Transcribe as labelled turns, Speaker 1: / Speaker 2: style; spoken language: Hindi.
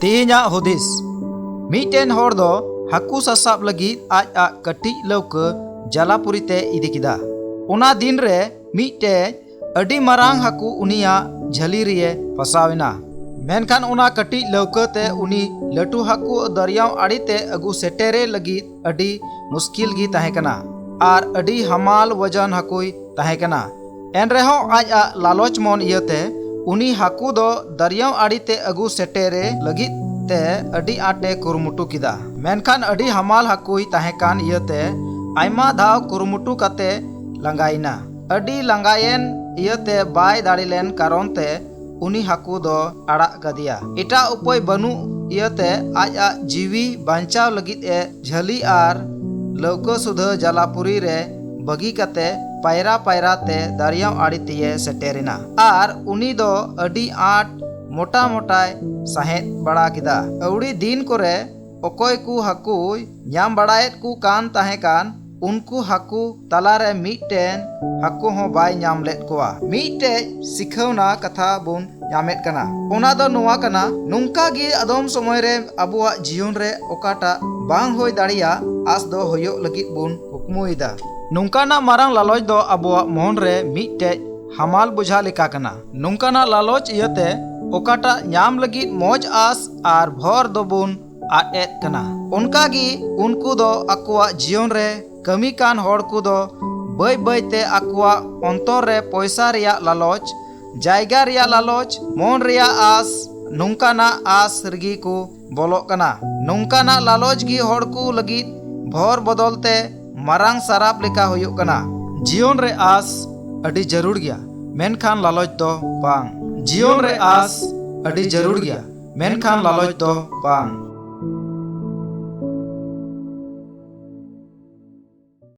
Speaker 1: तेहेᱧा हुदिस मीटेन हॉर दो हाकू सासाब लगी आज आ कटी लौका जलापुरी ते इदी किदा। उना दिन रे मीटे अडी मरांग हाकू उनिया झली रिये फसाविना। मेनखान उना कटी लौका ते उनी लटू हाकू दरियाव आड़ी ते अगू सेटेरे लगी अडी मुश्किल गी ताहेकना आर अडी हमाल वजन हाकुई ताहेकना। एनरेहों आज आ लालच मन इयते उनी हाकू दो दरियाव आड़ी ते अगू सेटेरे लगी ते अडी आटे कुरुमुटु किदा। मेनखान अडी हमाल हाकुई ताहेकान इयते आयमा धाव कुरुमुटु कते लंगाइना। अडी लंगायेन इयते बाय दाड़ीलेन कारण ते उनी हाकू दो आड़ा कदिया। इटा उपाय बनु इयते आज आ जीवी बांचाव लगी ए झली आर लौका सुधा जलापुरी रे बगी कते पायरा पायरा ते दरियाव आड़ी तिये सेटेरिना आर उनी दो अडी आट मोटा मोटाय साहेद बड़ा किदा। अवड़ी दिन करे ओकोय कु हाकू न्याम बड़ायत कु कान ताहेकान उनको हाकू तलारे मीटेन हाकू हो बाय न्याम लेत कोआ। मीटे सिखौना कथा बुन न्यामेत कना ओना दो नोआ कना नुंका गी अदम समय रे अबुआ जीवन रे ओकाटा बांग होय दाड़िया आस दो होयो लगी बुन हुकमुइदा। नुंकाना मारांग लालच दो अबुआ मोहन रे मीटे हमाल बुझा लेका कना। नुंकाना लालच इयते ओकाटा न्याम लगी मौज आस आर भर दो बुन आएत कना। उनका गी उनको दो अकुआ जीवन रे कमी कान होड़ को दो बय बय ते अकुआ अंतर रे पैसा रिया लालच जायगा रिया लालच मन रिया आस नुंकाना आस रगी को बोलो कना। नुंकाना लालच गी होड़ को लगी भर बदलते मारांग सराप लेका होयो कना। जीवन रे आस अडी जरूर गया मेनखान लालच दो बांग। जीवन रे आस अडी जरूर गया मेनखान लालच दो बांग।